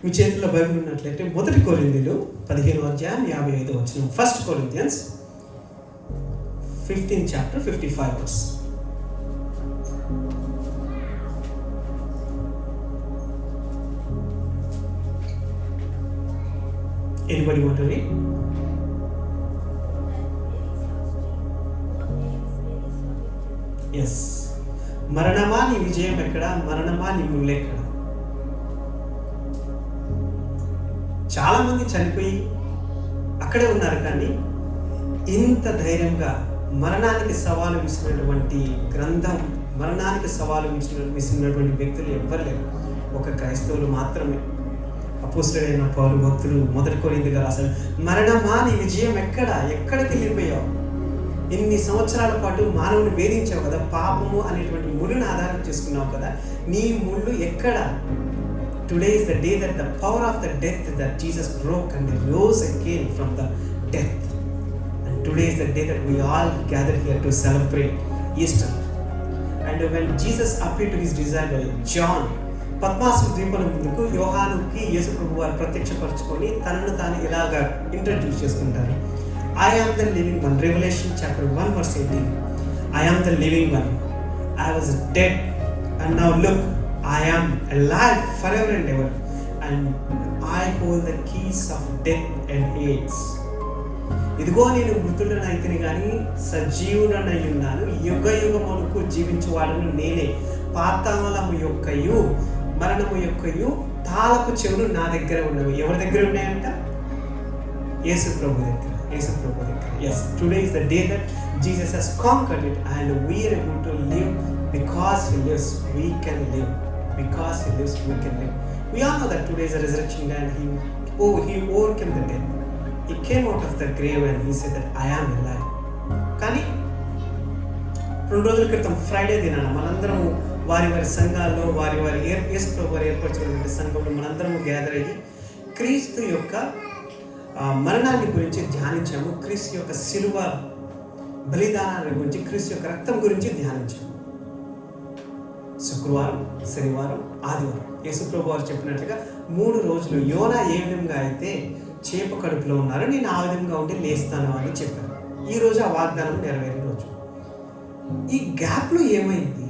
మీ చేతిలో బైబిల్ ఉన్నట్లయితే 1 కొరింథీయులు 15వ అధ్యాయం 55వ వచనం. 1 Corinthians 15th chapter 55 verse. Anybody want to read? Yes. మరణమా నీ విజయం ఎక్కడ, మరణమా నీ ముళ్ళెక్కడ? చాలా మంది చనిపోయి అక్కడే ఉన్నారు, కానీ ఇంత ధైర్యంగా మరణానికి సవాలు విసిరినటువంటి గ్రంథం, మరణానికి సవాలు విసిరినటువంటి వ్యక్తులు ఎవ్వరు లేరు. ఒక క్రైస్తవులు మాత్రమే. అపోస్తలుడైన పౌలు భక్తుడు 1 కొరింథీయులుగా రాశాడు, మరణమా నీ విజయం ఎక్కడ, ఎక్కడికి వెళ్ళిపోయావు? ఇన్ని సంవత్సరాల పాటు మానవుని వేధించావు కదా, పాపము అనేటువంటి ముళ్ళును ఆధారం చేసుకున్నావు కదా, నీ ముళ్ళు ఎక్కడ? Today is the day that the power of the death that Jesus broke and he rose again from the death. And today is the day that we all gather here to celebrate Easter. And when Jesus appeared to his disciple John, పద్మాసు ద్వీపం ముందుకు యోహానుకి యేసు ప్రభు వారు ప్రత్యక్షపరచుకొని తనను తాను ఇలాగా introduce చేసుకుంటారు. I am the living one. Revelation chapter 1 verse 18. I am the living one. I was dead and now look, I am alive forever and ever, and I hold the keys of death and Hades. ఇదిగో నేను మృతుడనైతిని కానీ సజీవుడనై ఉన్నాను, యుగ యుగములకు జీవించువాడను నేనే. పాతాళము యొక్కయు మరణము యొక్కయు తాళపు చెవులు నా దగ్గర ఉన్నవి. ఎవరి దగ్గర ఉన్నాయంట? యేసు ప్రభు దగ్గర. యేసు ప్రభు దగ్గర. Yes, today is the day that Jesus has conquered it and we are able to live. Because he lives, we can live. Because he lives, we can live. We all know that today is a resurrection day and he overcame the death. He came out of the grave and he said that I am alive. కానీ 2 రోజుల క్రితం Friday దినాన మనందరము వారి సంఘాల్లో వారి యేసు ప్రభు వారు ఏర్పరచుకున్న సంఘంలో మనందరము గ్యాదర్ అయ్యి క్రీస్తు యొక్క మరణాన్ని గురించి ధ్యానించాము. క్రీస్తు యొక్క శిలువ బలిదానాన్ని గురించి, క్రీస్తు యొక్క రక్తం గురించి ధ్యానించాము. శుక్రవారం, శనివారం, ఆదివారం యేసు ప్రభు వారు చెప్పినట్లుగా 3 రోజులు యోనా ఏ విధంగా అయితే చేప కడుపులో ఉన్నారో నేను ఆ విధంగా ఉండి లేస్తాను అని చెప్పారు. ఈ రోజు ఆ వాగ్దానం నెరవేరే రోజు. ఈ గ్యాప్లో ఏమైంది?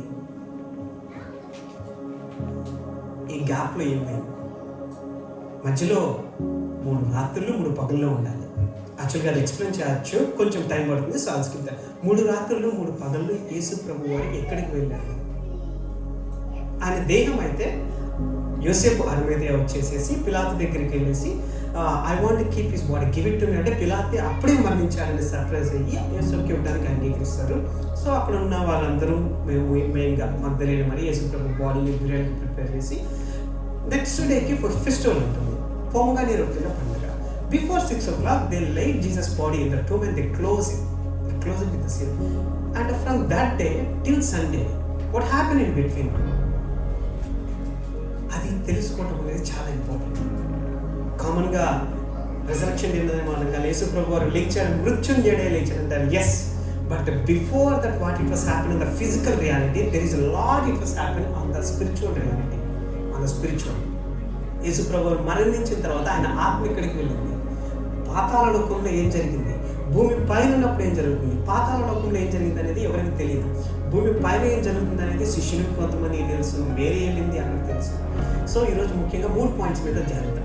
మధ్యలో 3 రాత్రులు 3 పగల్లో ఉండాలి. యాక్చువల్గా అది ఎక్స్ప్లెయిన్ చేయొచ్చు, కొంచెం టైం పడుతుంది. సో అది స్కిప్. 3 రాత్రులు 3 పగళ్ళు యేసు ప్రభు వారు ఎక్కడికి వెళ్ళారు? ఆయన దేహం అయితే యోసేపు అరిమథెయ వచ్చేసేసి పిలాతు దగ్గరికి వెళ్ళేసి I want to keep his body, give it to me అంటే పిలాతు అప్పుడే మరణించాలని సర్ప్రైజ్ అయ్యి యేసుకి ఇవ్వడానికి అంగీకరిస్తారు. సో అక్కడ ఉన్న వాళ్ళందరూ మెయిన్గా మగ్దలేని మరి యేసు ప్రభు బాడీని బిర్యానీకి ప్రిపేర్ చేసి నెక్స్ట్ డేకి ఫెస్టివల్ ఉంటుంది, పొంగని రొట్టెల పండుగ. Before 6 o'clock they laid Jesus body in the tomb and they close it with the seal. And from that day till Sunday what happened in between, అది తెలుసుకోవడం అనేది చాలా ఇంపార్టెంట్. కామన్గా రిజరక్షన్ ఏంటంటే యేసు ప్రభు వారు లేచారు, మృత్యుంజయుడే లేచారు అంటారు. Yes, but before that what it was happen in the physical reality, there is a lot it was happen on the spiritual reality, on the spiritual. యేసు ప్రభు వారు మరణించిన తర్వాత ఆయన ఆత్మ ఎక్కడికి వెళ్ళింది? పాతాళ లోకంలో ఏం జరిగింది, భూమి పైన ఉన్నప్పుడు ఏం జరుగుతుంది, పాతాళ లోకంలో ఏం జరిగింది అనేది ఎవరికి తెలియదు. భూమి పైన ఏం జరుగుతుంది అనేది శిష్యునికి కొంతమంది తెలుసు, వేరే వెళ్ళింది అక్కడికి తెలుసు. సో ఈరోజు ముఖ్యంగా 3 పాయింట్స్ మీద జాగ్రత్త.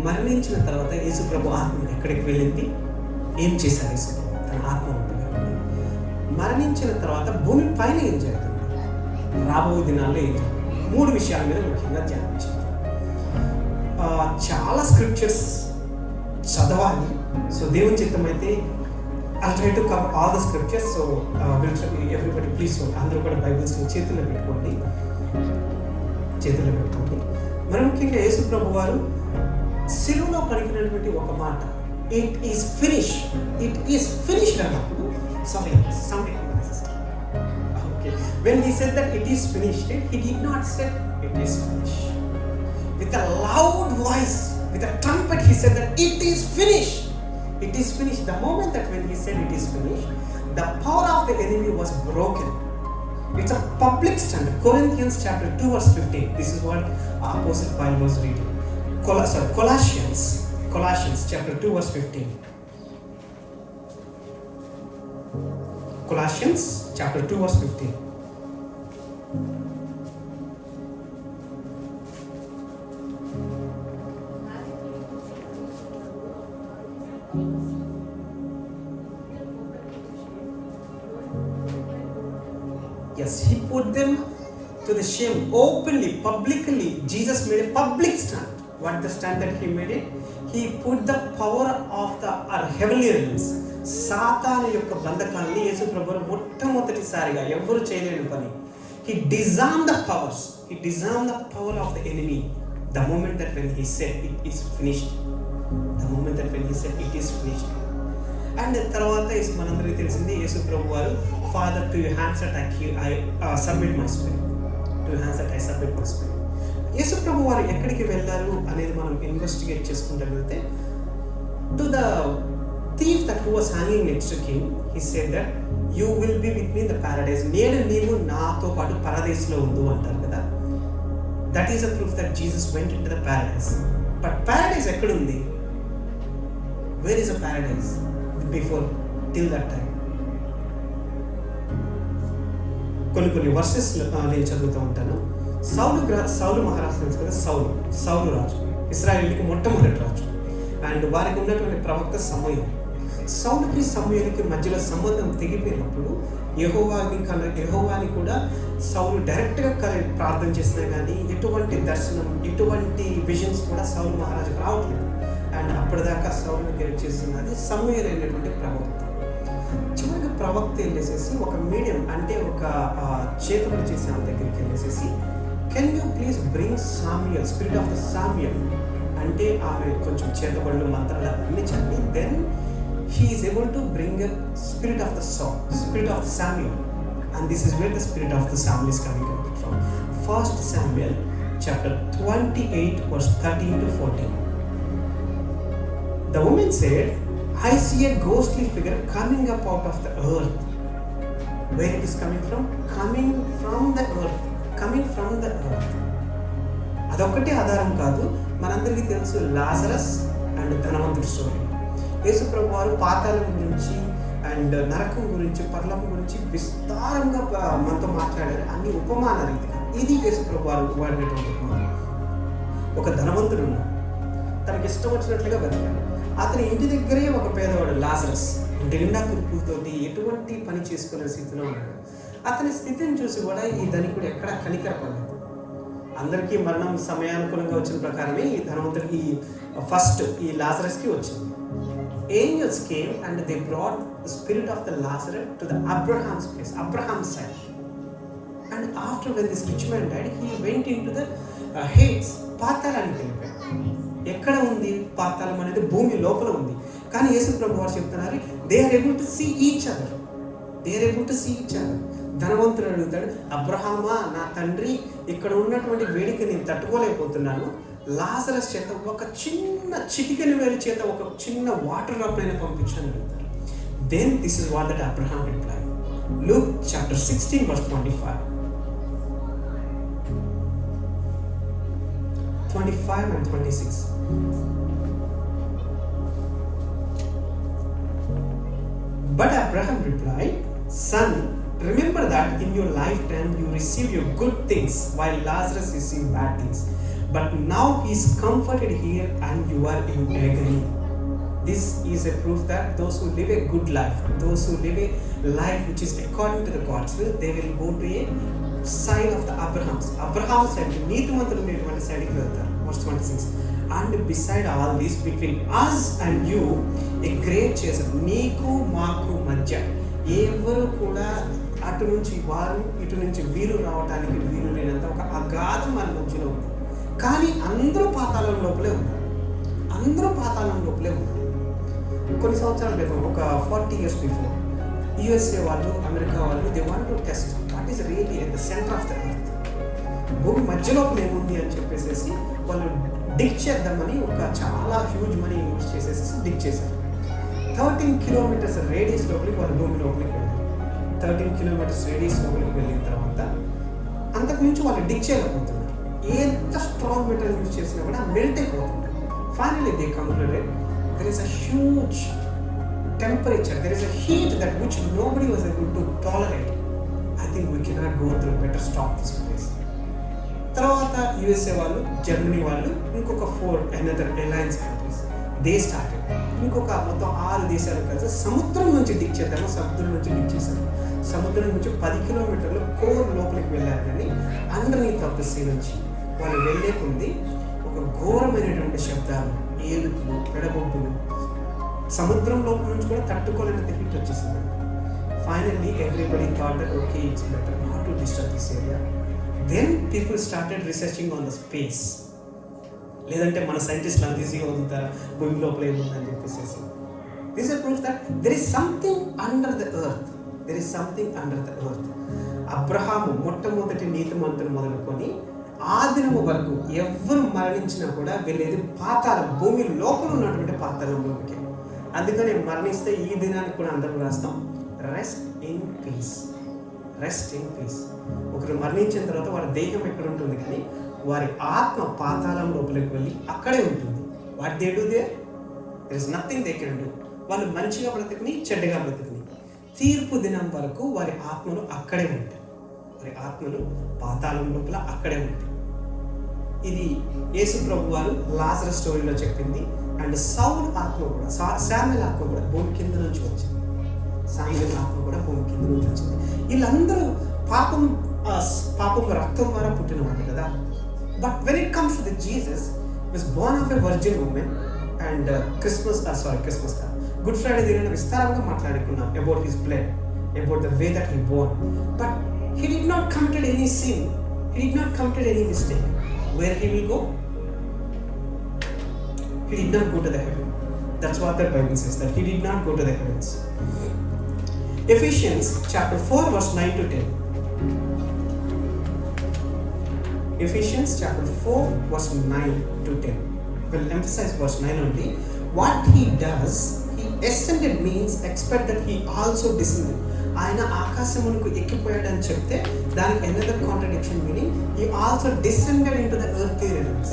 మరణించిన తర్వాత యేసు ప్రభు ఆత్మ ఎక్కడికి వెళ్ళింది, ఏం చేశారు యేసు ప్రభు, తన ఆత్మ ఉంటుంది. మరణించిన తర్వాత భూమి పైన ఏం జరుగుతుంది, రాబోయే దినాల్లో ఏం జరుగుతుంది, 3 విషయాల మీద ముఖ్యంగా ధ్యానించాలి. చాలా స్క్రిప్చర్స్ చదవాలి. సో దేవుని చిత్తం అయితే I'll try to cover all the scriptures. So everybody please అందరూ కూడా బైబిల్స్ చేతుల్లో పెట్టుకోండి. మరి ముఖ్యంగా యేసు ప్రభు వారు సిలువలో పలికినటువంటి ఒక మాట, ఇట్ ఈస్ ఫినిష్డ్ అన్నప్పుడు when he said that it is finished, he did not say it is finished. With a loud voice, with a trumpet, he said that it is finished. It is finished. The moment that when he said it is finished, the power of the enemy was broken. It's a public stand. Corinthians chapter 2 verse 15. This is what Apostle Paul was reading. Colossians chapter 2 verse 15. Colossians chapter 2 verse 15. Yes, he put them to the shame openly, publicly. Jesus made a public stand. What the stand that he made it? He put the power of the heavenly realms. సాతాను యొక్క బంధకాన్ని యేసు ప్రభువు మొట్టమొదటిసారిగా ఎవరు చేయలేని పని. He disarmed the powers. He disarmed the power of the enemy. The moment that when he said it is finished. The moment that when he said it is finished. And తర్వాత మనందరికీ తెలిసింది యేసు ప్రభు వారు father to your hands that I submit my spirit. To your hands that I submit my spirit. యేసు ప్రభు వారు ఎక్కడికి వెళ్ళారు అనేది మనం ఇన్వెస్టిగేట్ చేసుకుంటూ వెళ్తే to the thief that who was hanging next to him he said that you will be with me in the paradise. నీవు నాతో పాటు పరదేశంలో ఉండు అంటారు కదా. That is a proof that Jesus went in to the paradise. But paradise ఎక్కడుంది? Where is a paradise before till that time? కొన్ని verses నేను చదువుతూ ఉంటాను. సౌలు మహారాజు తెలుసు కదా. సౌలు రాజు, ఇశ్రాయేలుకి మొట్టమొదటి రాజు. అండ్ వారికి ఉన్నటువంటి ప్రవక్త సమూయేలు. సౌలుకి సమూయేలుకి మధ్యలో సంబంధం తెగిపోయినప్పుడు యెహోవాని కూడా సౌలు డైరెక్ట్గా ప్రార్థన చేసినా కానీ ఎటువంటి దర్శనం, ఎటువంటి విజన్స్ కూడా సౌలు మహారాజుకు రావట్లేదు. అండ్ అప్పటిదాకా సౌలుని గైడ్ చేస్తున్నది సమూయేలు అనేటువంటి ప్రవక్త. చివరికి ప్రవక్త వెళ్ళేసేసి ఒక మీడియం అంటే ఒక చేతులు చేసే ఆమె దగ్గరికి వెళ్ళేసేసి can you please bring Samuel, spirit of the Samuel అంటే ఆమె కొంచెం చేతబడులు మంత్రాలు అన్ని చదివి then he is able to bring spirit of the spirit of the Samuel. And this is where the spirit of the Samuel is coming from. 1 Samuel chapter 28 verse 13 to 14. The woman said, I see a ghostly figure coming up out of the earth. Where it is coming from? Coming from the earth. Coming from the earth. అదొక్కటే ఆధారం కాదు. మనందరికీ తెలుసు Lazarus and ధనవంతుడి story. యేసు ప్రభు వారు పాతాళం గురించి and నరకం గురించి, పరలోకం గురించి విస్తారంగా మనతో మాట్లాడారు, అన్ని ఉపమాన రీతిగా. ఇది యేసు ప్రభు వారు వాడినటువంటి ఉపమానం. ఒక ధనవంతుడు ఉన్నాడు, తనకి ఇష్టం వచ్చినట్లుగా బతికాడు. అతని ఇంటి దగ్గరే ఒక పేదవాడు లాజరస్, నిండా కురుపులతోటి ఎటువంటి పని చేసుకునే స్థితిలో ఉన్నాడు. అతని స్థితిని చూసి కూడా ఈ ధనికుడు ఎక్కడా కనికరపడలేదు. అందరికీ మరణం సమయానుకూలంగా వచ్చిన ప్రకారమే ఈ ధనవంతుడికి ఫస్ట్ ఈ లాజరస్కి వచ్చింది. Angels came and they brought the spirit of the Lazarus to the Abraham's place, Abraham's side. And after when this rich man died, he went into the Hades, పాతాళానికి వెళ్ళిపోయాడు. ఎక్కడ ఉంది పాతాళం అనేది? భూమి లోపల ఉంది. కానీ యేసు ప్రభు వారు చెప్తున్నారు they are able to see each other. ధనవంతుడు అడుగుతాడు, అబ్రహామా నా తండ్రి, ఇక్కడ ఉన్నటువంటి వేడిక నేను తట్టుకోలేకపోతున్నాను, లాజరస్ చేత ఒక చిన్న చిటికెన వేలు చేత ఒక చిన్న వాటర్ డ్రాప్ అయినా పంపించాను అడుగుతారు. Then this is what that Abraham reply. Luke chapter 16 verse 25 and 26. But Abraham replied, Son, remember that in your lifetime you received your good things while Lazarus received bad things. But now he is comforted here and you are in agony. This is a proof that those who live a good life, those who live a life which is according to the God's will, they will go to a side of the Abraham's side. నీతిమంతులు ఉన్నటువంటి సైడ్కి వెళ్తారు. Verse 26. And beside all this, between us and you, a great chasm. నీకు మాకు మధ్య ఎవరు కూడా అటు నుంచి వారు ఇటు నుంచి వీరు రావడానికి వీరు లేనంత ఒక అగాధం మన మధ్యలో ఉంది. కానీ అందరూ పాతాళం లోపలే ఉన్నారు. కొన్ని సంవత్సరాల క్రితం, ఒక 40 years బిఫోర్, USA వాళ్ళు, అమెరికా వాళ్ళు, they want to test what is really at the centre of the earth. భూమి మధ్యలోపల ఏముంది అని చెప్పేసి వాళ్ళు డిగ్ చేద్దామని ఒక చాలా హ్యూజ్ మనీ ఇన్వెస్ట్ చేసేసి డిగ్ చేశారు. 13 kilometers రేడియస్ లోపలికి వాళ్ళు భూమి లోపలికి వెళ్ళారు. 13 kilometers రేడియస్ లోపలికి వెళ్ళిన తర్వాత అంతకుమించి వాళ్ళు డిగ్ చేయలేకపోతున్నారు. ఎంత స్ట్రాంగ్ మెటల్ యూజ్ చేసినా కూడా మెల్ట్ అయిపోతుంది. Finally they concluded there is a huge temperature, there is a heat that which nobody was able to tolerate. I think we cannot go through, better stop this place. తర్వాత USA వాళ్ళు, Germany వాళ్ళు, ఇంకొక 4 another alliance countries they started. ఇంకొక మొత్తం 6 దేశాలు కలిసి సముద్రం నుంచి డిక్ చేద్దాము, సముద్రం నుంచి డిక్ చేశారు. సముద్రం నుంచి 10 కిలోమీటర్లు కోర్ లోపలికి వెళ్ళారు. కానీ అండర్నీత్ ఆఫ్ ద సీ నుంచి వాళ్ళు వెళ్ళే కొద్ది ఒక ఘోరమైనటువంటి శబ్దాలు, ఏడుపులు, పెడబొబ్బులు, సముద్రం లోపల నుంచి కూడా తట్టుకోలేనంత హీట్ వచ్చేసింది. Finally everybody thought that okay it's better not to disturb this area. Then people started researching on the space. లేదంటే మన సైంటిస్టులు అంత ఈజీగా వదులుతారా, భూమి లోపల ఏముందని చెప్పేసి. This is proof that there is something under the earth. There is something under the earth. Abraham మొట్టమొదటి నీతిమంతుడు మొదలుకొని ఆ దినము వరకు ఎవరు మరణించినా కూడా వెళ్ళేది పాతాళం, భూమి లోపల ఉన్నటువంటి పాతాళంలోకి. అందుకని మరణిస్తే ఈ దినానికి కూడా అందరం రాస్తాం rest in piece, rest in piece. ఒకరు మరణించిన తర్వాత వారి దేహం ఎక్కడ ఉంటుంది, కానీ వారి ఆత్మ పాతాళం లోపలికి వెళ్ళి అక్కడే ఉంటుంది. What they do there is nothing they can do. వాళ్ళు మంచిగా బ్రతికిని, చెడ్డగా బ్రతికిని, తీర్పు దినం వరకు వారి ఆత్మలు అక్కడే ఉంటాయి. వారి ఆత్మలు పాతాళం లోపల అక్కడే ఉంటాయి. ఇది యేసు ప్రభు వారు లాజరస్ స్టోరీలో చెప్పింది. అండ్ సౌల్ ఆత్మ కూడా, శామ్యుయల్ ఆత్మ కూడా భూమి కింద నుంచి వచ్చింది. శామ్యుయల్ ఆత్మ కూడా భూమి కింద నుంచి వచ్చింది. వీళ్ళందరూ పాపం రక్తం ద్వారా పుట్టిన వాళ్ళు కదా. But when it comes to the Jesus was Born of a virgin women. And Christmas కాదు, గుడ్ ఫ్రైడే దిన విస్తారంగా మాట్లాడుకున్నాం about his blood, about the way that he Born. But he did not committed any sin, he did not committed any mistake. Where he will go? He did not go to the heaven. That's what the Bible says, that he did not go to the heavens. Ephesians chapter 4 verse 9 to 10. Ephesians chapter 4 verse 9 to 10. We'll emphasize verse 9 only. What he does, he ascended means expect that he also descended. ఆయన ఆకాశమునకు ఎక్కిపోయాడని చెప్తే దానికి another contradiction meaning he also descended into the earthly realms.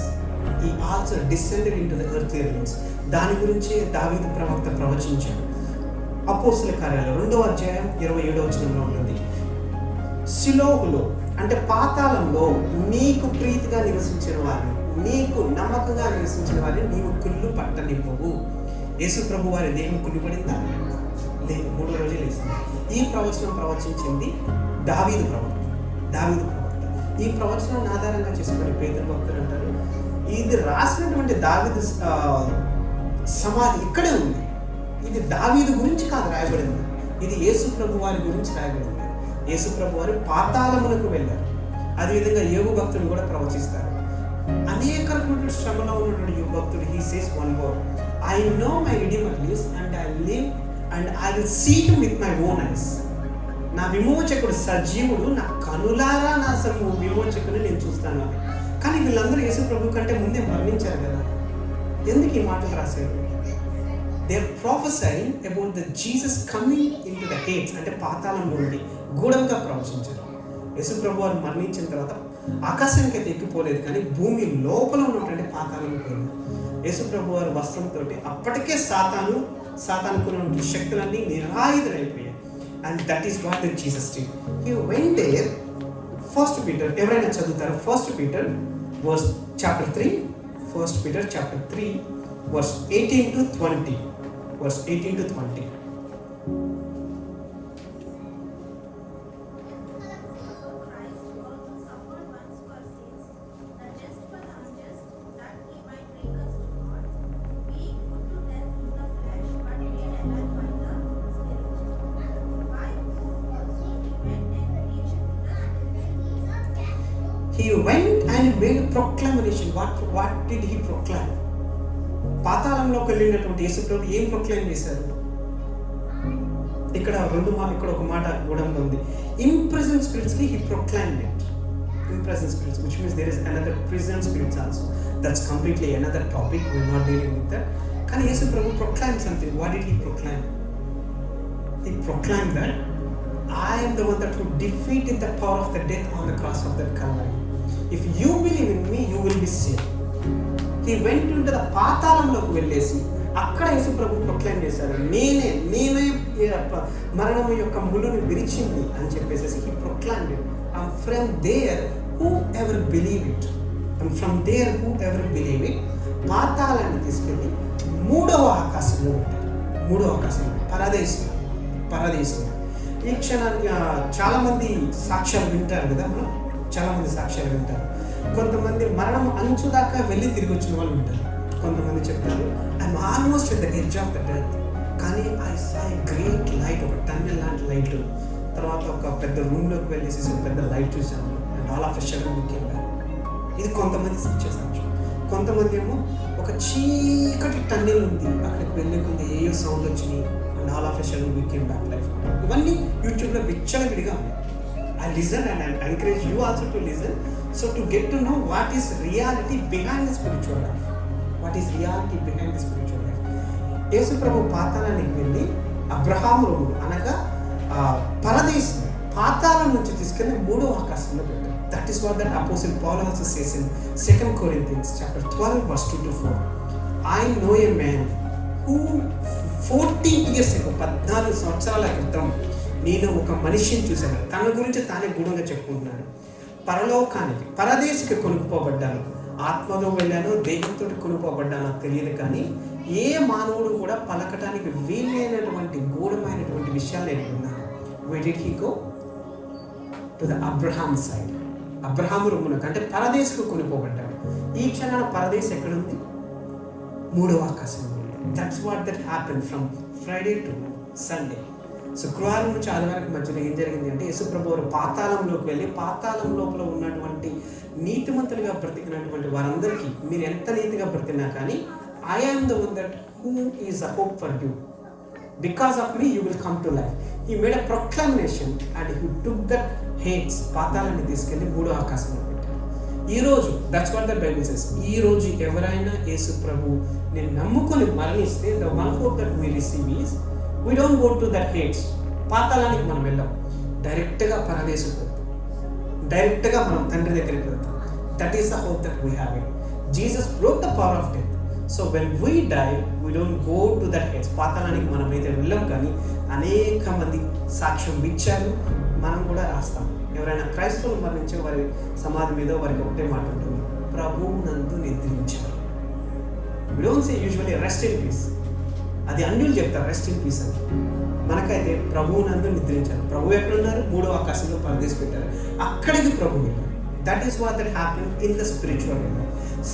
He also descended into the earthly realms. దాని గురించి దావీదు ప్రవక్త ప్రవచించాడు. అపోస్తలుల కార్యాలు 2వ అధ్యాయం 27వ వచనంలో ఉంటుంది. సిలోహులో అంటే పాతాళంలో నీకు ప్రీతిగా నివసించిన వారిని, నీకు నమ్మకంగా నివసించిన వారిని నీవు కుళ్ళు పట్టనివ్వవు. యేసు ప్రభు వారి దేహం కుళ్ళిపడిందా? లేదు, 3 రోజులు వేసింది. ఈ ప్రవచనం ప్రవచించింది దావీదు ప్రవక్త. ఈ ప్రవచనాన్ని ఆధారంగా చేసుకుని పేతురు భక్తులు అంటారు, ఇది రాసినటువంటి దావీదు సమాధి ఇక్కడే ఉంది. ఇది దావీదు గురించి కాదు రాయబడింది, ఇది యేసు ప్రభు వారి గురించి రాయబడింది. యేసు ప్రభు వారు పాతాళమునకు వెళ్ళారు. అదేవిధంగా యోగు భక్తులు కూడా ప్రవచిస్తారు. అనేక రకమైన శ్రమలో ఉన్నటువంటి యోగు భక్తుడు he says one word, I know my redeemer lives and I live and I will see him with my own eyes. నా విమోచకుడు సజీవుడు, నా కనులారా నా విమోచకుని నేను చూస్తాను అని. కానీ వీళ్ళందరూ యేసు ప్రభు కంటే ముందే మరణించారు కదా, ఎందుకు ఈ మాటలు రాశారు? They are prophesying about the Jesus coming in to the Hades, అంటే పాతాళంలో ఉండి గూఢంగా ప్రవచించారు. యేసు ప్రభు వారు మరణించిన తర్వాత ఆకాశానికి అయితే ఎక్కిపోలేదు, కానీ భూమి లోపల ఉన్నటువంటి పాతాళంలో పోయింది. యేసు ప్రభు వారి వస్త్రంతో అప్పటికే సాతానుకున్న శక్తులన్నీ నిరాయుధులైపోయాయి. And that is what the Jesus did. He went there. 1 Peter, ఎవరైనా చదువుతారు? 1 Peter verse chapter 3, 1 Peter chapter 3 verse 18 to 20. Verse 18 to 20. He went and made a proclamation. What did he proclaim? పాతాళంలోకి వెళ్ళినటువంటి యేసు ప్రభు ఏం ప్రొక్లైమ్ చేశారు? ఇక్కడ ఒక మాట కూడా ఉంది. Imprisoned spirits he proclaimed it. Imprisoned spirits, which means there is another prison spirits also. That's completely another topic. We're not dealing with that. కానీ యేసు ప్రభు proclaimed something. What did he proclaim? He proclaimed that I am the one that who defeated the power of the death on the cross of that Calvary. If you believe in me you will be save. He went into the పాతాళంలోకి వెళ్ళేసి అక్కడ యేసు ప్రభు proclaim చేశారు, నేనే మరణం యొక్క ముళ్ళుని విరిచింది అని చెప్పేసి he proclaimed. And from there whoever believe it, పాతాళాన్ని తీసుకెళ్ళి మూడవ ఆకాశంలో పెట్టారు. మూడవ ఆకాశంలో పరదేశం. ఈ క్షణానికి చాలామంది సాక్ష్యాలు వింటారు కదా, మనం చాలామంది సాక్ష్యాలు వింటారు. కొంతమంది మరణం అంచు దాకా వెళ్ళి తిరిగి వచ్చిన వాళ్ళు ఉంటారు. కొంతమంది చెప్తారు, I'm almost at the edge of the death, కానీ I saw a great light, ఒక టన్నెల్ లాంటి లైట్. తర్వాత ఒక పెద్ద రూమ్లోకి వెళ్ళేసి ఒక పెద్ద లైట్ చూసాము and all of a sudden we came back. ఇది కొంతమంది సాక్ష్యం. కొంతమంది ఏమో ఒక చీకటి టన్నెల్ ఉంది, అక్కడికి వెళ్ళే కొంత ఏయో సౌండ్ వచ్చినాయి and all of a sudden we came back life. ఇవన్నీ యూట్యూబ్లో విచ్చలవిడిగా ఉన్నాయి. I listen and I encourage you also to listen. So to get to know what is reality behind the spiritual life. What is reality behind the spiritual life? యేసు ప్రభు పాతాళానికి వెళ్ళి అబ్రహాము రొమ్ము అనగా పరదేశం, పాతాళం నుంచి తీసుకెళ్ళి మూడవ ఆకాశంలో పెట్టారు. That is what that Apostle Paul also says in 2 Corinthians chapter 12 verse 2-4. I know a man who 14 years ago, 14 సంవత్సరాల క్రితం నేను ఒక మనిషిని చూశాను. తన గురించి తానే గూఢంగా చెప్పుకుంటున్నాడు. పరలోకానికి పరదేశికి కొనుక్కుపోబడ్డాను, ఆత్మలో వెళ్ళాను, దేహంతో కొనుక్కోబడ్డాను తెలియదు, కానీ ఏ మానవుడు కూడా పలకటానికి వీలైనటువంటి గూఢమైనటువంటి విషయాలు నేను విన్నాను. Where did he go? To the Abraham side. Abraham రొమ్మునకు అంటే పరదేశకు కొనుక్కోబడ్డాడు. ఈ క్షణాన పరదేశం ఎక్కడుంది? మూడవ ఆకాశం. That's what that happened from Friday to Sunday. శుక్రవారం నుంచి ఆదివారం మధ్యలో ఏం జరిగింది అంటే యేసు ప్రభువు పాతాళంలోకి వెళ్ళి పాతాళం లోపల ఉన్నటువంటి నీతిమంతులుగా బ్రతికినటువంటి వారందరికీ, మీరు ఎంత నీతిగా బ్రతికినా కానీ I am the one that who is a hope for you, because of me you will come to life. He made a proclamation and he took that Hades, పాతాళాన్ని తీసుకెళ్ళి మూడో ఆకాశంలో పెట్టారు. ఈరోజు that's what the Bible says. ఈ రోజు ఎవరైనా యేసు ప్రభు నేను నమ్ముకొని మరణిస్తే the one hope that we receive is we don't go to that hates. పాతాళానికి మనం వెళ్ళాం, డైరెక్ట్గా పరదేశం వెళ్తాం, డైరెక్ట్గా మనం తండ్రి దగ్గరికి వెళ్తాం. That is the hope that we have it. Jesus broke the power of death. So when we die we don't go to that Hades. పాతాళానికి మనం అయితే వెళ్ళాం, కానీ అనేక మంది సాక్ష్యం ఇచ్చారు, మనం కూడా రాస్తాం. ఎవరైనా క్రైస్తవులు మరణించే వారి సమాధి మీద వారికి ఒకటే మాట ఉంటుంది, ప్రభువు నందు నిద్రించారు. We don't say usually rest in peace. అది అన్యులు చెప్తారు రెస్ట్ ఇన్ పీస్ అని. మనకైతే ప్రభువు నందు నిద్రించారు. ప్రభు ఎక్కడున్నారు? మూడో ఆకాశంలో పరదేశం పెట్టారు, అక్కడికి ప్రభు వెళ్ళారు. That is what that happen in the spiritual world.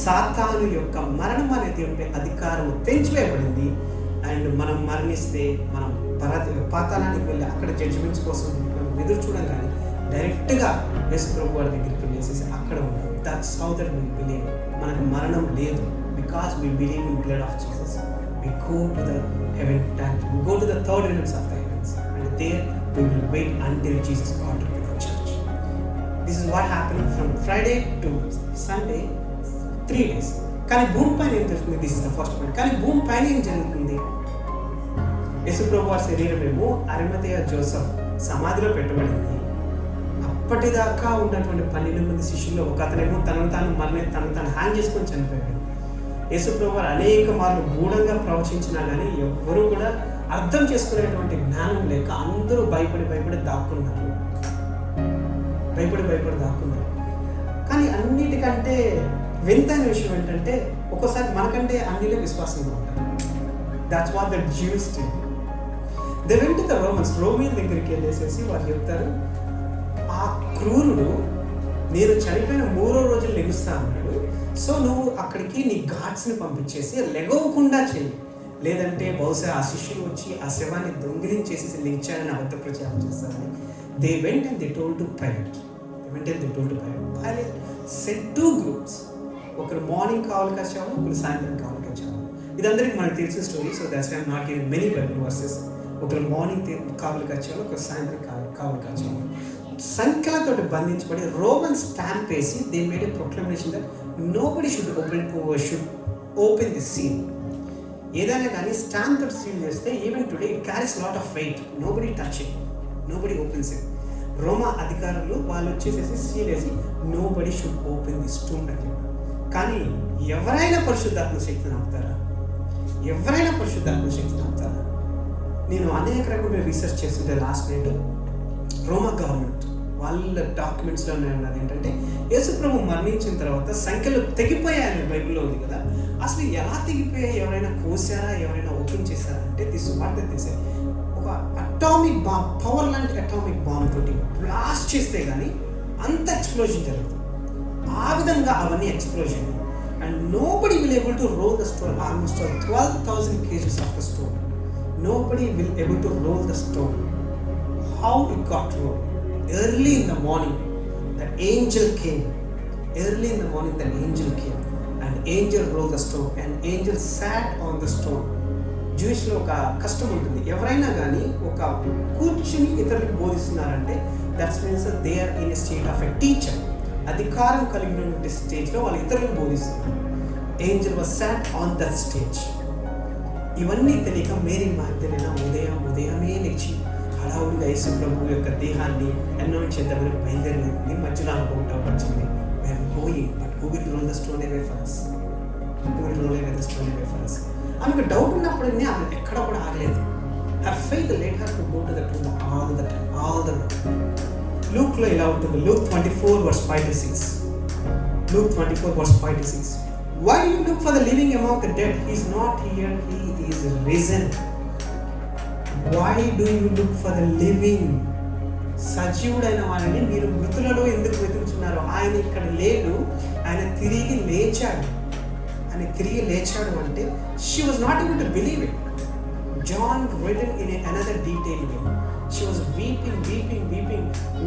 సాతాను యొక్క మరణం అనేది ఉంటే అధికారం తెంచివేయబడింది. అండ్ మనం మరణిస్తే మనం పాతాళానికి వెళ్ళి అక్కడ జడ్జిమెంట్స్ కోసం ఎదురు చూడం, కానీ డైరెక్ట్గా యేసు ప్రభు వారి దగ్గరికి వెళ్ళేసేసి అక్కడ ఉన్నాం. That's how that we believe. మనకు మరణం లేదు, because we believe in blood of Jesus. We go to the heaven, we go to the third realms of the heavens, and there we will wait until Jesus comes to the church. This is what happened from Friday to Sunday, 3 days. కానీ భూమి పైన ఏం జరుగుతుంది? This is the first point. కానీ భూమి పైన ఏం జరుగుతుంది? యేసు ప్రభు వారి శరీరమేమో అరిమతయ జోసెఫ్ సమాధిలో పెట్టబడింది. అప్పటిదాకా ఉన్నటువంటి 12 మంది శిష్యుల్లో ఒక అతనేమో తనను తాను హ్యాంగ్ చేసుకొని చనిపోయాడు. యేసు ప్రభు వారు అనేక మార్లు గూఢంగా ప్రవచించినా కానీ ఎవరు కూడా అర్థం చేసుకునేటువంటి జ్ఞానం లేక అందరూ భయపడి దాక్కున్నారు. కానీ అన్నిటికంటే వింతైన విషయం ఏంటంటే ఒక్కోసారి మనకంటే అన్నిలో విశ్వాసంగా ఉంటారు. That's what the Jews did. They went to the Romans. Roman దగ్గరికి వెళ్ళేసేసి వారు చెప్తారు, ఆ క్రూరుడు నేను చనిపోయిన 3వ రోజు లెగుస్తా అన్నాడు. సో నువ్వు అక్కడికి నీ గాడ్స్ని పంపించేసి లెగవకుండా చెయ్యి, లేదంటే బహుశా ఆ శిష్యులు వచ్చి ఆ శవాన్ని దొంగిలించేసి లెగిచారని అబద్ధ ప్రచారం చేస్తారని. They went and they told to Pilate. Pilate set 2 groups. ఒకరు మార్నింగ్ కావాలి వచ్చేవాళ్ళు, ఒకరు సాయంత్రం కావాలి వచ్చేవాళ్ళు. ఇదందరికీ మనకు తెలిసిన story. So that's why I am not giving many Bible verses. ఒకరు మార్నింగ్ కావలికి వచ్చేవాళ్ళు, ఒకరు సాయంత్రం కావలికి వచ్చేవాళ్ళు. సంఖ్యలతో బంధించబడి రోమన్ స్టాంప్ వేసి they made a proclamation that nobody should open the seal. ఏదైనా కానీ స్టాంప్ తోటి సీల్ చేస్తే even today it carries lot of weight. Nobody touch it, nobody opens it. Roma అధికారులు వాళ్ళు వచ్చేసేసి seriously nobody should open this tomb అని చెప్పారు. కానీ ఎవరైనా పరిశుద్ధాత్మ శక్తిని ఆపుతారా? ఎవరైనా పరిశుద్ధాత్మ శక్తిని ఆపుతారా? నేను అనేక రకమైన రీసెర్చ్ చేస్తుంటే లాస్ట్ నైట్ రోమా గవర్నమెంట్ వాళ్ళ డాక్యుమెంట్స్లో ఉన్నది ఏంటంటే యేసుప్రభు మరణించిన తర్వాత సంఖ్యలు తెగిపోయాయని బైబిల్లో ఉంది కదా. అసలు ఎలా తెగిపోయాయి? ఎవరైనా కోసారా? ఎవరైనా ఓపెన్ చేశారా అంటే తీసే ఒక అటామిక్ బాంబ్, పవర్ లాంటి అటామిక్ బాంబ్ తోటి బ్లాస్ట్ చేస్తే కానీ అంత ఎక్స్ప్లోజన్ జరుగుతుంది. ఆ విధంగా అవన్నీ explosion. And nobody will able to roll the stone. Almost 12,000 kgs of the stone. Nobody will able to roll the stone. How it got roll? Early in the morning, the angel came. Early in the morning, the angel came. And angel rolled the stone. And angel sat on the stone. Jewishలో ఒక కష్టం ఉంటుంది. ఎవరైనా కానీ ఒక కూర్చుని ఇతరులకు బోధిస్తున్నారంటే that's means they are in a state of a teacher. అధికారం కలిగినటువంటి స్టేజ్లో వాళ్ళు ఇతరులకు బోధిస్తున్నారు. Angel was sat on that stage. ఇవన్నీ తెలియక మేరీ మగ్దలేన ఉదయమే లేచి హడావుడిగా యేసు ప్రభు యొక్క దేహాన్ని అనాయింట్ చేద్దామని బయలుదేరింది. మధ్యలో అనుకుంటా వచ్చింది, we are going but who will roll the stone away for us? Who will roll away the stone away for us? ఆమెకు డౌట్ ఉన్నప్పుడన్నీ ఆమె ఎక్కడ కూడా ఆగలేదు. Her faith led her to go to the tomb all the way. లూక్లో ఇలా ఉంటుంది. Luke 24 verse 5 to 6. Luke 24 verse 5 to 6. Why do you look for the living among the dead? He is not here, he is risen. Why do you look for the living? సజీవుడైన వారిని మీరు మృతులలో ఎందుకు వెతుకుతున్నారు? ఆయన ఇక్కడ లేడు, ఆయన తిరిగి లేచాడు. ఆయన తిరిగి లేచాడు అంటే she was not able to believe it. John written in another detail way. She was weeping.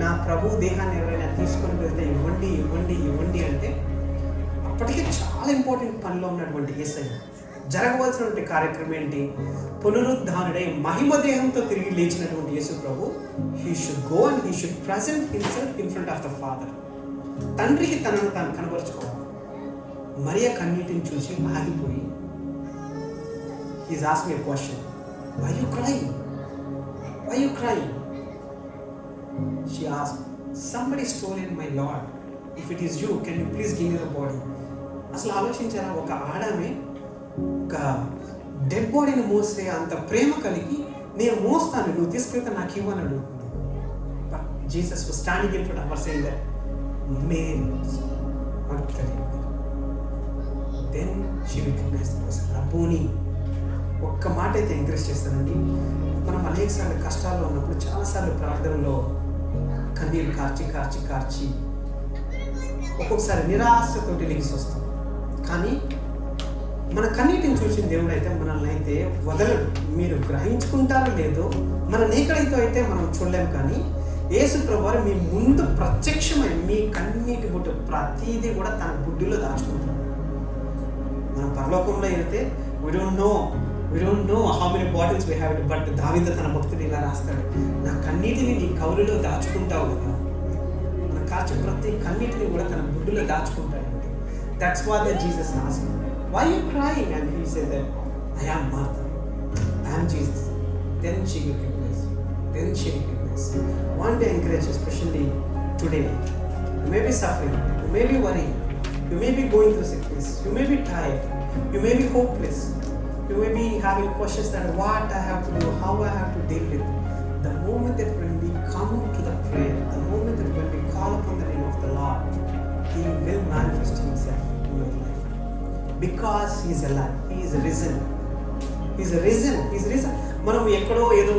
నా ప్రభు దేహాన్ని ఎవరైనా తీసుకొని వెళ్తే ఇవ్వండి అంటే అప్పటికే చాలా ఇంపార్టెంట్ పనిలో ఉన్నటువంటి యేసయ్య. జరగవలసినటువంటి కార్యక్రమం ఏంటి? పునరుద్ధానుడై మహిమ దేహంతో తిరిగి లేచినటువంటి యేసు ప్రభు he should go and he should present himself in front of the Father. తండ్రికి తనను తాను కనబరుచుకోవాలి. మరియ కన్నీటిని చూసి ఆగిపోయి he's asked me a question. Why you crying? She asked, somebody stolen my Lord. If it is you, can you please give me the body? అసలు ఆలోచించారా? ఒక ఆడమే ఒక డెడ్ బాడీని మోసే అంత ప్రేమ కలిగి నేను మోస్తాను, నువ్వు తీసుకెళ్తే నాకు ఇవ్వని అడుగుతుంది. But Jesus was standing in front of her saying that Mary then she recognized his Rabboni. ఒక్క మాట అయితే ఎంకరేజ్ చేస్తానండి. మనం అనేకసార్లు కష్టాల్లో ఉన్నప్పుడు చాలాసార్లు ప్రార్థనలో కన్నీరు కార్చి ఒక్కొక్కసారి నిరాశతోటి లెగిసి వస్తాం. కానీ మన కన్నీటిని చూసిన దేవుడు అయితే మనల్ని అయితే వదలడు. మీరు గ్రహించుకుంటారో లేదో, మన నేకడితో అయితే మనం చూడలేము. కానీ యేసు ప్రభువారు మీ ముందు ప్రత్యక్షమై మీ కన్నీటి బుట్టు ప్రతిదీ కూడా తన బుడ్డిలో దాచుకుంటారు. మనం పరలోకంలో వెళ్తే we don't know how many bottles we have, but దావీదు తన భక్తుడు ఇలా రాస్తాడు, నా కన్నీటిని నీ కౌలులో దాచుకుంటావు కదా. మన కాచే ప్రతి కన్నీటిని కూడా తన బుడ్డిలో దాచుకుంటాడు. That's what that Jesus asked. Why are you crying? And he said that I am Martha, I am Jesus. Then she recognized. Want to encourage, especially today. You may be suffering, you may be worrying, you may be going through sickness, you may be tired, you may be hopeless, you may be having questions that what I have to do, how I have to deal with. The moment that when we come to the prayer, the moment that when we call upon the name of the Lord, He will manifest Himself in your life. Because He is alive, He is risen. మనం ఎక్కడో ఏదో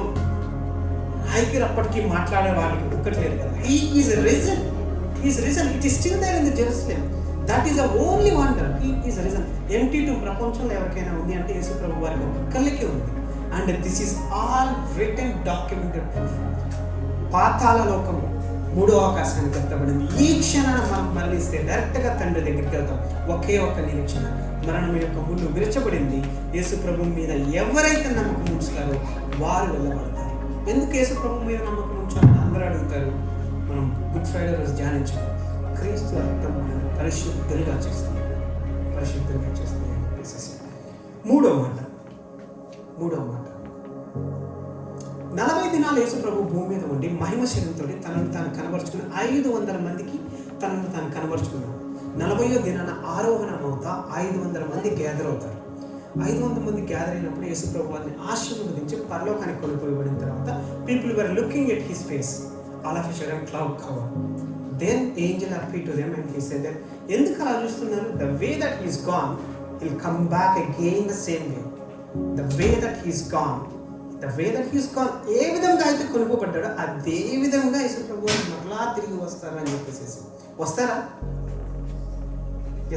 హైకి అప్పటికి మాట్లాడే వాళ్ళకి ఒక్కట్లేదు కదా. He is risen. It is still there in the Jerusalem. That is the only wonder. He is risen. Empty to ప్రపంచంలో ఎవరికైనా ఉంది అంటే యేసు ప్రభు వారికి ఒక్కళ్ళకే ఉంది. And this is all written, documented proof. పాతాళ లోకము మూడో ఆకాశానికి ఎత్తబడింది. ఈ క్షణాన మనం మరణిస్తే డైరెక్ట్గా తండ్రి దగ్గరికి వెళ్తాం. ఒకే ఒక్క నిరీక్షణ, మరణం యొక్క ముళ్ళు విరచబడింది. యేసు ప్రభు మీద ఎవరైతే నమ్మకం ఉంచుతారో వారు వెళ్ళబడతారు. ఎందుకు యేసు ప్రభు మీద నమ్మకం ఉంచాలని అందరూ అడుగుతారు. మనం గుడ్ ఫ్రైడే రోజు ధ్యానించాం. క్రీస్తు రక్తం పరిశుద్ధులుగా చేస్తుంది. మూడో మాట 40 దినాలు యేసు ప్రభు భూమి మీద ఉండి మహిమ శరీరంతో తనను తాను కనబరుచుకుని 500 మందికి తనను తాను కనబరుచుకున్నాడు. 40వ దినాన ఆరోహణం అవుతా 500 మంది గ్యాదర్ అవుతారు. 500 మంది గ్యాదర్ అయినప్పుడు యేసు ప్రభు వారిని ఆశీర్వదించి పరలోకానికి కొనిపోయబడిన తర్వాత people were looking at his face, all of a sudden cloud cover. Then angel appeared to them and he said that, ఎందుకు అలా చూస్తున్నారు? The way that he is gone will come back again the same way. The way that he is gone, the way that he is gone, ఏ విధంగా అయితే కొనుక్కోబడ్డాడో అదే విధంగా యేసు ప్రభు వారు మరలా తిరిగి వస్తారు అని చెప్పేసి. వస్తారా?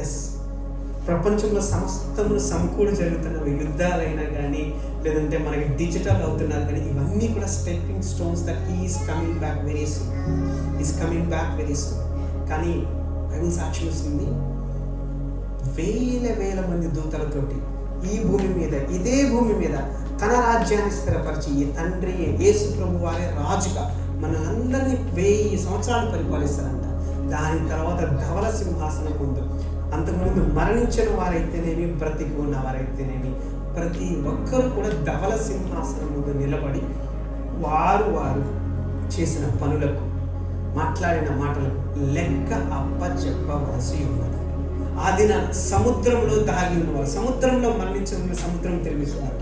ఎస్. ప్రపంచంలో సమస్తములు సమకూడి జరుగుతున్న యుద్ధాలైనా కానీ, లేదంటే మనకి డిజిటల్ అవుతున్నారు కానీ, ఇవన్నీ కూడా stepping stones that is coming back very soon, is coming back very soon. కానీ బైబిల్ సాక్షి వస్తుంది, వేల మంది దూతలతోటి ఈ భూమి మీద, ఇదే భూమి మీద తన రాజ్యాన్ని స్థిరపరిచి ఈ తండ్రి యేసు ప్రభు వారే రాజుగా మనలందరినీ 1000 సంవత్సరాలు పరిపాలిస్తారంట. దాని తర్వాత ధవల సింహాసనం ముందు, అంతకుముందు మరణించిన వారైతేనేమి, బ్రతికి ఉన్న వారైతేనేమి, ప్రతి ఒక్కరు కూడా ధవల సింహాసనం ముందు నిలబడి వారు చేసిన పనులకు, మాట్లాడిన మాటలకు లెక్క అప్ప చెప్పవలసి ఉన్నది. ఆ దిన సముద్రంలో దాగి ఉన్నవారు, సముద్రంలో మరణించిన సముద్రం తెలివిస్తున్నారు,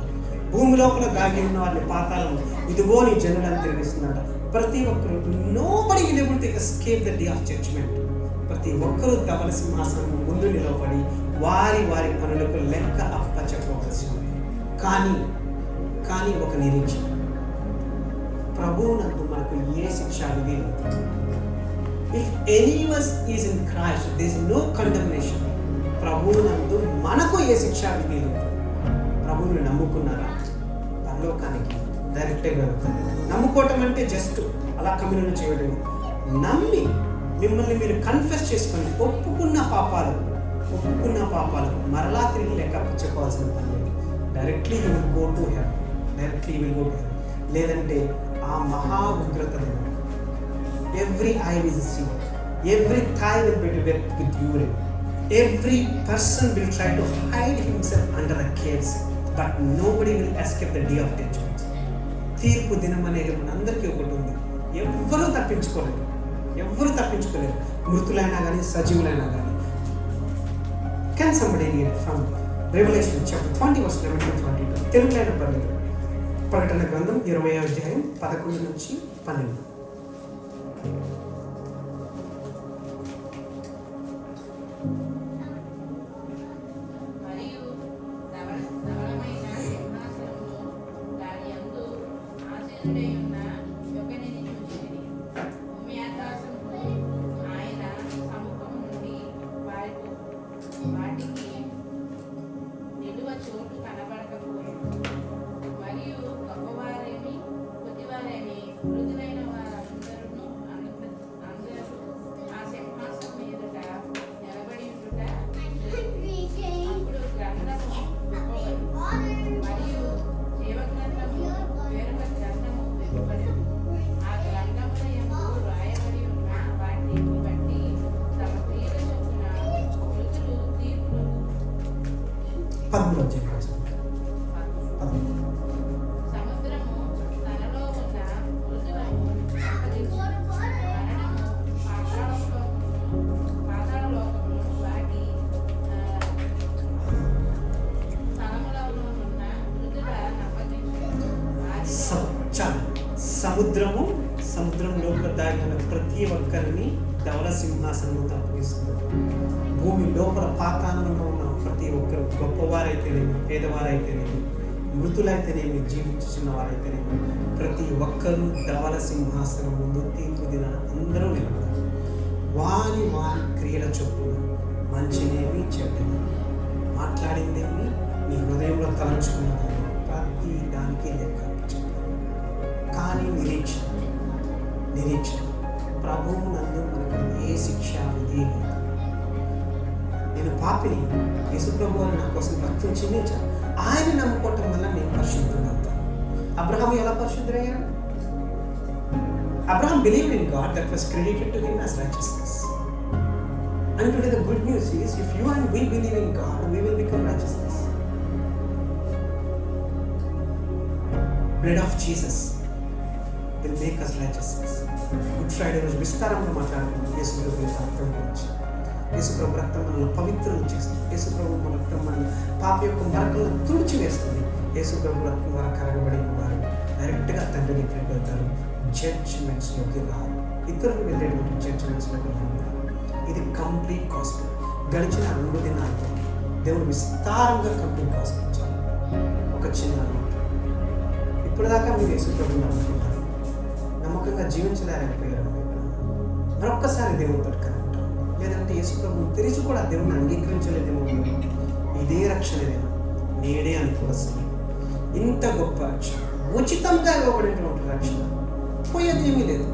భూమి లోపల దాగి ఉన్న వారిని పాతాళం ఇదిగో నీ జనులను తెలివిస్తున్నారు. ప్రతి ఒక్కరు, nobody will able to escape the day of judgment. ప్రతి ఒక్కరూ ధవల సింహాసనం ముందు నిలబడి వారి పనులకు లెక్క అప్ప చెప్పవలసి ఉంది. కానీ ఒక నిరీక్షణ, ప్రభువునందు మనకు ఏ శిక్ష విధి లేదు. If anyone is in Christ there is no condemnation. ప్రభువునందు మనకు ఏ శిక్ష విధి లేదు. ప్రభువుని నమ్ముకున్నారా? పరలోకానికి డైరెక్ట్గా వెళ్తారు. నమ్ముకోవటం అంటే జస్ట్ అలా కమ్యూనికేట్ చేయడం. నమ్మి మిమ్మల్ని మీరు కన్ఫెస్ చేసుకొని ఒప్పుకున్న పాపాలు మరలా తిరిగి లెక్క చెప్పవలసిన పని లేదు. Directly you will go to heaven. లేదంటే ఆ మహా ఉగ్రతను, every eye will see, every thigh will be wet with urine, every person will try to hide himself under the caves, but nobody will escape the day of judgment. తీర్పు దినం అనేది మనందరికీ ఒకటి ఉంది. ఎవ్వరూ తప్పించుకోలేరు. మృతులైనా కానీ, సజీవులైనా కానీ. Can somebody read from Revelation chapter 20 verse 11 to 22? తెలుగులో పర్లేదు. ప్రకటన గ్రంథం 20వ అధ్యాయం 11 నుంచి 12. సముద్రం లోపల దాగిన ప్రతి ఒక్కరిని ధవల సింహాసనం అప్పగిస్తున్నారు. భూమి లోపల పాతాళంలో ఉన్న ప్రతి ఒక్కరు, గొప్పవారైతేనేమి, పేదవారైతేనేమి, మృతులైతేనేమి, జీవించిన వారైతేనేమి, ప్రతి ఒక్కరూ ధవల సింహాసనం ముందు తీర్పు దినాన అందరూ నిలబడారు. వారి క్రియల చొప్పున, మంచినేమి చెడ్డని, మాట్లాడిందేమి, నీ హృదయంలో తలంచుకున్నదని ప్రతి దానికి లెక్క చెప్పారు. కానీ నిరీక్షణ ప్రభువు నందు మనకు ఏ శిక్ష విధి లేదు. నేను పాపిని, యేసు ప్రభువు నా కోసం రక్తం చెల్లించాను, ఆయన నమ్ముకోవటం వల్ల నేను పరిశుద్ధుడవుతాను. అబ్రహాం ఎలా పరిశుద్ధుడయ్యాడు? Abraham believed in God, that was credited to him as righteousness. And today the good news is, if you and we believe in God, we will become righteousness. Blood of Jesus, will make us righteousness. Good Friday రోజు విస్తారంగా మాట్లాడుకుంటాం యేసు ప్రభు యొక్క రక్తం గురించి. యేసు ప్రభు రక్తం మనల్ని పవిత్రం చేస్తుంది. యేసు ప్రభు మన రక్తం మనల్ని పాప యొక్క మరకలను తుడిచివేస్తుంది. యేసు ప్రభు రక్తం ద్వారా కరగబడిన వారు డైరెక్ట్గా తండ్రికి ఫ్రెండ్ అవుతారు. జడ్జిమెంట్స్లోకి రారు. ఇతరులు వెళ్ళేటువంటి జడ్జిమెంట్స్లోకి రారు. ఇది కంప్లీట్ గాస్పెల్. గడిచిన 2 దినాల్లో దేవుడు విస్తారంగా కంప్లీట్ గాస్పెల్ ఇచ్చారు. ఒక చిన్న నోట్. ఇప్పటిదాకా మీరు యేసు ప్రభువుని నమ్ముకుంటారు, నమ్మకంగా జీవించలేకపోయారు. మరొక్కసారి దేవునితో కనెక్ట్, లేదంటే యేసు ప్రభువుని తెలిసి కూడా దేవుని అంగీకరించలేదేమో. ఇదే రక్షణేనా నేడే అనుకోవాల్సింది. ఇంత గొప్ప రక్షణ, ఉచితంగా ఇవ్వబడినటువంటి రక్షణ, పోయేదేమీ లేదు.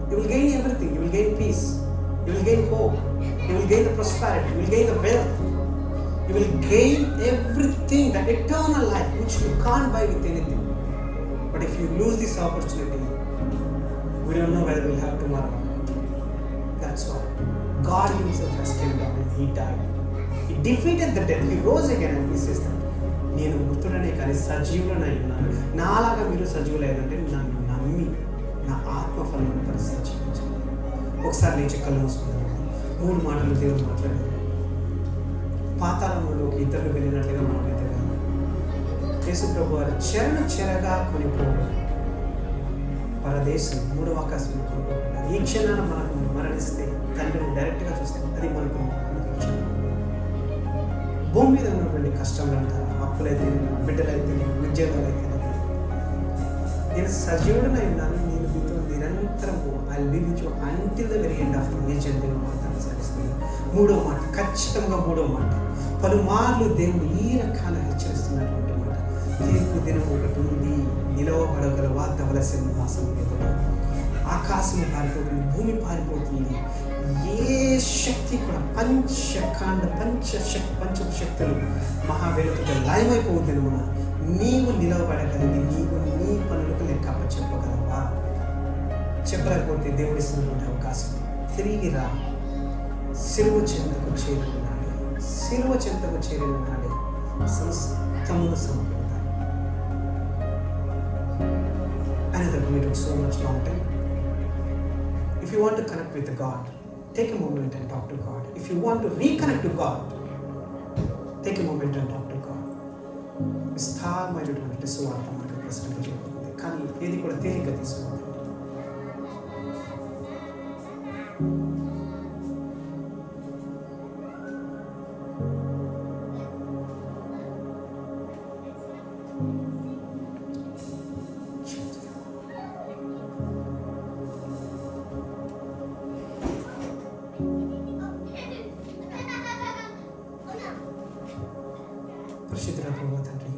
You will gain everything. You will gain peace, you will gain hope, you will gain the prosperity, you will gain the wealth, you will gain everything, that eternal life which you can't buy with anything. But if you lose this opportunity, we don't know whether we'll have tomorrow. That's why God himself has came down and he died. He defeated the death. He rose again and he says that నేను మృతుడనే కానీ సజీవుడనై ఉన్నాను. నాలాగా మీరు సజీవులైనంటే నన్ను నమ్మి నా ఆత్మఫలం పరిశీలించాలి. ఒకసారి లేచి కళ్ళు మూసుకున్నాను. 3 మాటలు దేవుడు మాట్లాడారు. పాతాళంలోకి ఇతరులు వెళ్ళినట్లుగా మనమైతే కాదు. యేసు ప్రభు వారు చెరగా కొనిపోయారు. పరదేశం 3వ ఆకాశం కొనిపోయారు. ఈ క్షణాన మనకు మరణిస్తే తండ్రిని డైరెక్ట్గా చూస్తే అది మనకు భూమి మీద ఉన్నటువంటి కష్టంలో అంటారు. అప్పులైతే, బిడ్డలైతే, ఉద్యోగాలైతే, నేను సజీవుడనై ఉన్నాను, నేను మీతో నిరంతరము I will be with you until the very end of the age అని దేవుడు మాట్లాడి సరిస్తుంది. 3వ మాట, ఖచ్చితంగా 3వ మాట, పలుమార్లు దేవుడు ఈ రకాల హెచ్చరిస్తున్నటువంటి మాట. తీర్పు దినం ఒకటి ఉంది, నిలవబడగలవా ధవల సింహాసనం ఎదుట. ఆకాశం పారిపోతుంది, భూమి పారిపోతుంది. ఏ శక్తి కూడా పంచశక్తులు మహావేలుగా లయమైపోతుంది. మన నీవు నిలవబడగలిగి నీవు నీ పనులకు లెక్క చెప్పగలవా? చెప్పలేకపోతే దేవుడు ఇస్తున్నటువంటి అవకాశం, తిరిగి రా. సిలువ చెంతకు చేరిన నాడే, సిలువ చెంతకు చేరిన నాడే సమస్తమును సమకూడతాయి. Another minute took so much long time. If you want to connect with God, take a moment and talk to God. If you want to reconnect to God, take a moment and talk to God. విస్తారమైనటువంటి సువార్త మనకు ప్రశ్నించబడుతుంది, కానీ ఏది కూడా తేలిగ్గా తీసుకోవాలి. పరిశుద్ధుల ప్రభువా తండ్రి,